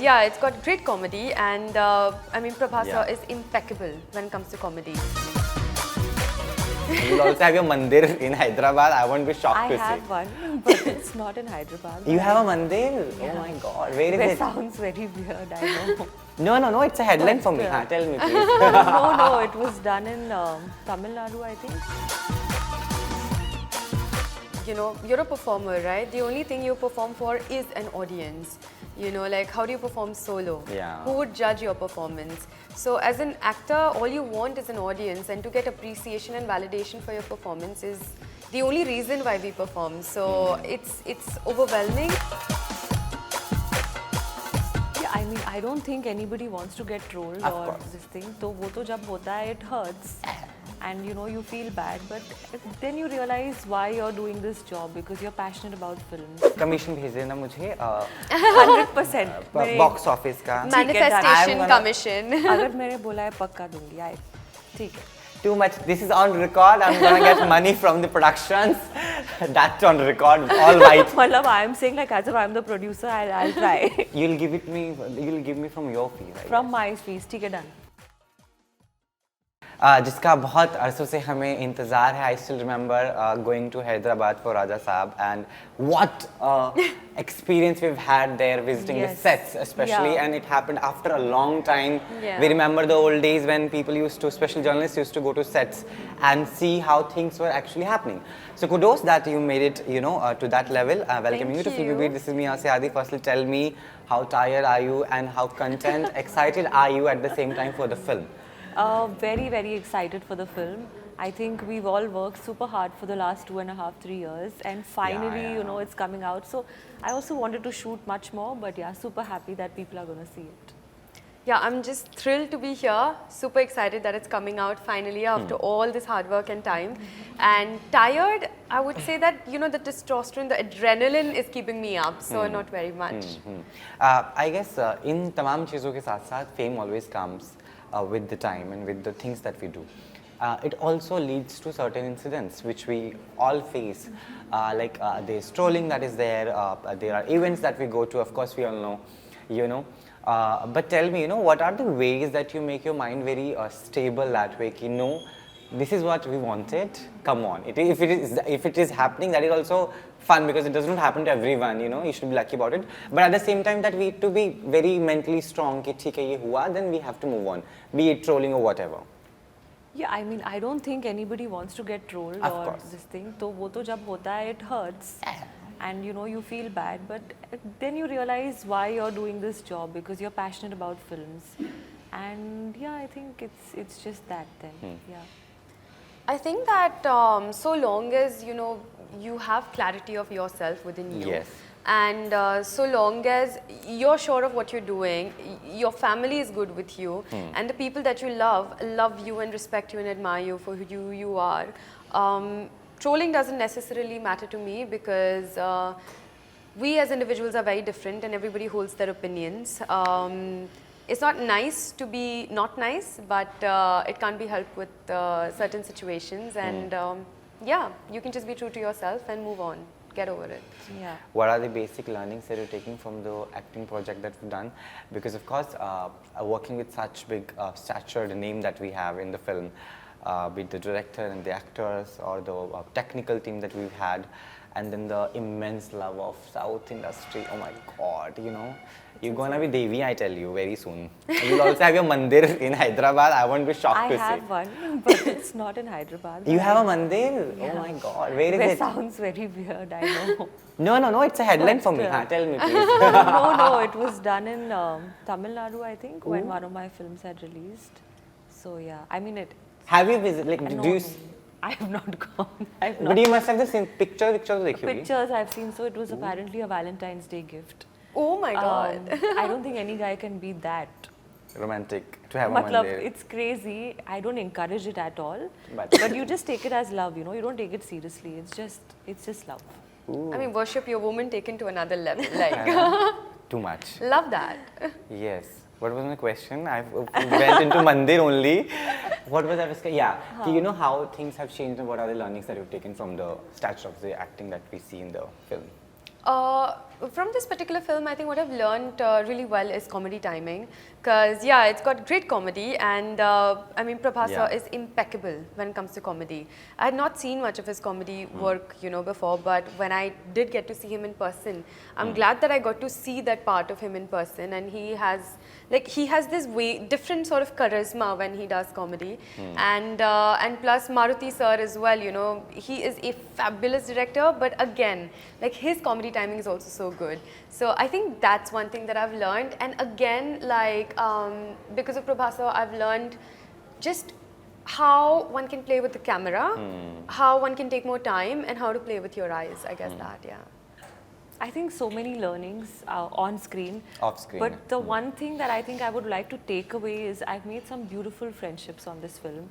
Yeah, it's got great comedy, and I mean Prabhas Yeah. is impeccable when it comes to comedy. You'll also have your mandir in Hyderabad. I won't be shocked I to see. have one, but it's not in Hyderabad. You have a mandir? Oh my God, where is That it? sounds very weird, I know. No, it's a headline for me. But, Tell me please. no, it was done in Tamil Nadu, I think. You know, you're a performer, right? The only thing you perform for is an audience. You know, like how do you perform solo? Yeah. Who would judge your performance? So as an actor, all you want is an audience, and to get appreciation and validation for your performance is the only reason why we perform. So it's overwhelming. Yeah, I mean, I don't think anybody wants to get trolled Of or course. this thing. So वो तो जब होता है, it hurts. And you know, you feel bad, but then you realize why you're doing this job because you're passionate about films. Commission भेज देना मुझे 100%. मेरे- box office का. Manifestation I'm gonna- commission. अगर मैंने बोला है पक्का दूंगी, I ठीक है. Too much. This is on record. I'm gonna get money from the productions. That's on record. All right. मतलब I'm saying like as if I'm the producer, I'll try. You'll give it me. You'll give me from your fee, right? From my fees, ठीक है done. जिसका बहुत अरसों से हमें इंतज़ार है. I still remember going to Hyderabad for Raja Saab, and what experience we've had there visiting the Yes. sets especially, Yeah. and it happened after a long time. Yeah. We remember the old days when people used to, special journalists used to go to sets and see how things were actually happening. So kudos that you made it, you know, to that level. Welcoming you to Thank Filmy Beat. you. This is me, Asi Adi. Firstly, tell me how tired are you and how content, excited are you at the same time for the film? Very, very excited for the film. I think we've all worked super hard for the last 2.5, 3 years, and finally, yeah. you know, it's coming out. So I also wanted to shoot much more, but yeah, super happy that people are going to see it. Yeah, I'm just thrilled to be here. Super excited that it's coming out finally after all this hard work and time. And tired, I would say that, you know, the testosterone, the adrenaline is keeping me up. So not very much. I guess in तमाम चीज़ों के साथ-साथ fame always comes with the time and with the things that we do. It also leads to certain incidents which we all face, like there's trolling that is there. There are events that we go to. Of course, we all know, you know. But tell me, you know, what are the ways that you make your mind very stable that way? You know, this is what we wanted. Come on, if it is happening, that is also fun because it does not happen to everyone. You know, you should be lucky about it. But at the same time, that we need to be very mentally strong. कि ठीक है ये हुआ, then we have to move on, be it trolling or whatever. Yeah, I mean, I don't think anybody wants to get trolled Of or course. this thing. तो वो तो जब होता है, it hurts. And you know, you feel bad, but then you realize why you're doing this job because you're passionate about films. And yeah, I think it's just that then. Yeah. I think that so long as, you know, you have clarity of yourself within you. Yes. And so long as you're sure of what you're doing, your family is good with you, and the people that you love you and respect you and admire you for who you are. Trolling doesn't necessarily matter to me because we as individuals are very different and everybody holds their opinions. It's not nice to be not nice, but it can't be helped with certain situations, and yeah, you can just be true to yourself and move on. Get over it. Yeah. What are the basic learnings that you're taking from the acting project that we've done? Because of course, working with such big statured name that we have in the film, be it the director and the actors or the technical team that we've had, and then the immense love of South industry. Oh my God, you know, you're gonna be Devi, I tell you, very soon. You'll also have your mandir in Hyderabad. I won't be shocked I to see. have one, but it's not in Hyderabad. You have a mandir? Oh my God, where is That it? sounds very weird, I know. No, it's a headline for me. But, Tell me please. no, it was done in Tamil Nadu, I think, when one of my films had released. So yeah, I mean it. Have you visited? Like, No, do you? no, I have not gone. I have But not. you must have the same pictures dekhi hogi. Pictures I've seen, so it was apparently a Valentine's Day gift. Oh my God. I don't think any guy can be that. Romantic to have a Matlab, mandir. it's crazy. I don't encourage it at all. But- But you just take it as love, you know. You don't take it seriously. It's just love. I mean, worship your woman taken to another level. Like, Too much. love that. Yes. What was my question? I went into mandir only. What was I? Yeah. You know how things have changed and what are the learnings that you've taken from the stature of the acting that we see in the film? from this particular film, I think what I've learned really well is comedy timing. Because yeah, it's got great comedy, and I mean Prabhas sir Yeah. is impeccable when it comes to comedy. I had not seen much of his comedy work, you know, before, but when I did get to see him in person, I'm glad that I got to see that part of him in person, and he has this way different sort of charisma when he does comedy, and plus Maruti sir as well. You know, he is a fabulous director, but again, like his comedy timing is also so good. So I think that's one thing that I've learned, and again, like because of Prabhas sir, I've learned just how one can play with the camera, how one can take more time, and how to play with your eyes. I guess that, yeah. I think so many learnings on screen. Off screen. But the one thing that I think I would like to take away is I've made some beautiful friendships on this film,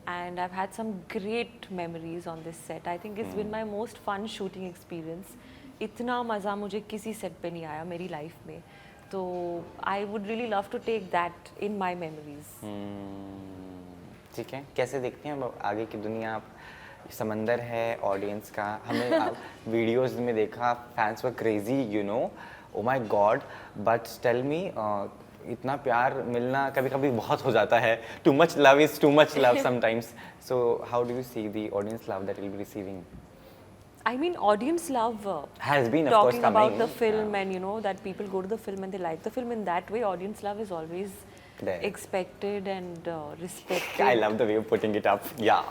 and I've had some great memories on this set. I think it's been my most fun shooting experience. इतना मज़ा मुझे किसी set पे नहीं आया मेरी life में. तो I would really love to take that in my memories. ठीक है, कैसे देखते हैं अब आगे की दुनिया? आप समंदर है ऑडियंस का, हमें वीडियोस में देखा, fans were crazy, you know, oh my God, but tell me, इतना प्यार मिलना कभी कभी बहुत हो जाता है, too much love is too much love sometimes, so how do you see the audience love that will be receiving? I mean, audience love Has been, of course, talking about coming, the film, yeah. and you know that people go to the film and they like the film. In that way, audience love is always There. expected and respected. I love the way you're putting it up, yeah,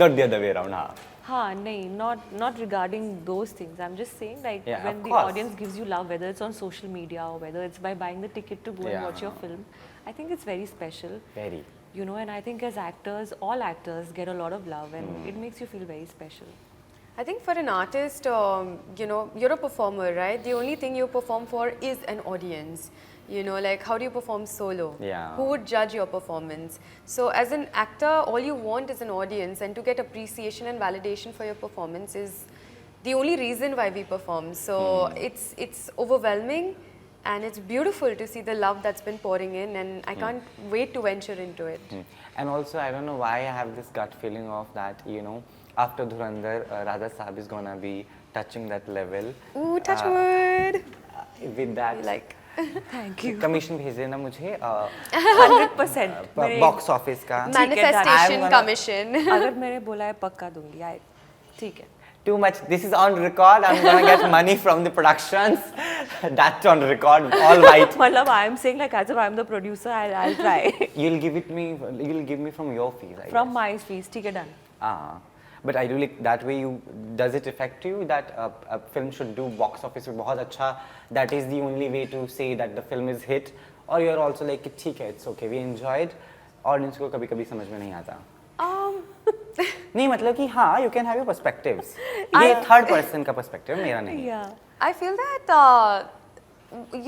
not the other way around, हाँ. हाँ, नहीं, not regarding those things. I'm just saying, like, Yeah, when of the course. audience gives you love, whether it's on social media or whether it's by buying the ticket to go and Yeah. watch your film, I think it's very special. Very. You know, and I think as actors, all actors get a lot of love, and it makes you feel very special. I think for an artist, you know, you're a performer, right? The only thing you perform for is an audience. You know, like how do you perform solo? Yeah. Who would judge your performance? So as an actor, all you want is an audience, and to get appreciation and validation for your performance is the only reason why we perform. So it's overwhelming, and it's beautiful to see the love that's been pouring in, and I can't wait to venture into it. And also, I don't know why I have this gut feeling of that, you know, after Dhurandhar, Radha Saab is gonna be touching that level. Ooh, touch wood. With that, Like, Thank you. Commission भेज देना मुझे 100%. Box office का. manifestation I'm gonna- commission. अगर मैंने बोला है पक्का दूंगी. ठीक है. Too much. This is on record. I'm gonna get money from the productions. That's on record. All right. मतलब I'm saying like as if I'm the producer, I'll try. You'll give it me. You'll give me from your fees. I From guess. my fees, ठीक है, done. But ideally, that way you does it affect you that a film should do box office में बहुत अच्छा? That is the only way to say that the film is hit, or you're also like ठीक है, it's okay, we enjoyed. Audience को कभी-कभी समझ में नहीं आता. नहीं मतलब कि हाँ, you can have your perspectives. ये third person का perspective मेरा नहीं. Yeah. I feel that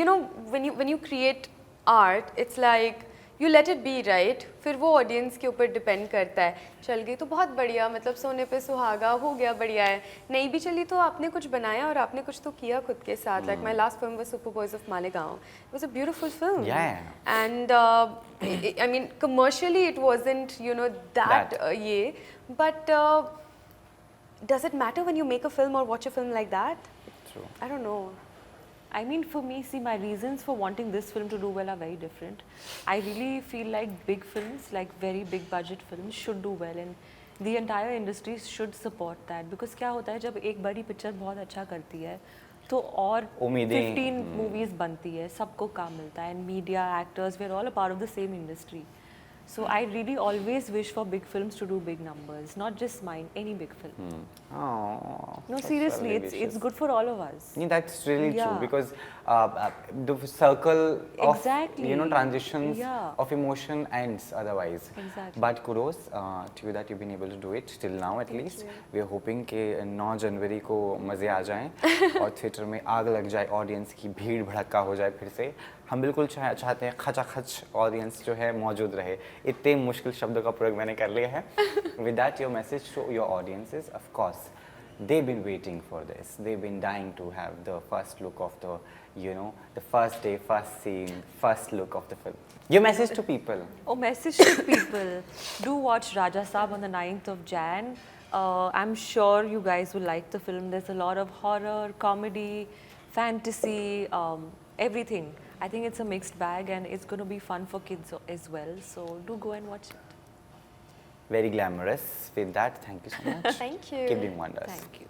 you know, when you create art, it's like you let it be, right? फिर वो audience के ऊपर depend करता है. चल गई तो बहुत बढ़िया, मतलब सोने पे सुहागा, हो गया बढ़िया है. नहीं भी चली तो आपने कुछ बनाया और आपने कुछ तो किया खुद के साथ. Like my last film was Super Boys of Malegaon. It was a beautiful film. Yeah. And I mean, commercially it wasn't, you know, that. Yeah. But does it matter when you make a film or watch a film like that? True. I don't know. I mean, for me, see, my reasons for wanting this film to do well are very different. I really feel like big films, like very big budget films, should do well, and the entire industry should support that. Because क्या होता है जब एक बड़ी picture बहुत अच्छा करती है, तो और उम्मीदें 15 movies बनती है, सबको काम मिलता है, and media, actors, we're all a part of the same industry. So I really always wish for big films to do big numbers, not just mine, any big film. Oh, No, that's seriously, really it's vicious. good for all of us. Yeah, that's really true Yeah. because the circle of Exactly. you know transitions Yeah. of emotion ends otherwise. Exactly. But kudos to you that you've been able to do it till now at least. We are hoping कि 9 जनवरी को मज़े आ जाएं और theatre में आग लग जाए, audience की भीड़ भड़का हो जाए फिर से. हम बिल्कुल चाहते हैं खचाखच ऑडियंस जो है मौजूद रहे. इतने मुश्किल शब्दों का प्रयोग मैंने कर लिया है. With that, your message to your audiences, of course, they've been waiting for this. They've been dying to have the first look of the, you know, the first day, first scene, first look of the film. Your message to people. Oh, message to people. Do watch Raja Saab on the 9th of Jan. I'm sure you guys will like the film. There's a lot of horror, comedy, fantasy, everything. I think it's a mixed bag and it's going to be fun for kids as well. So do go and watch it. Very glamorous. With that, thank you so much. Thank you. Keep doing wonders. Thank you.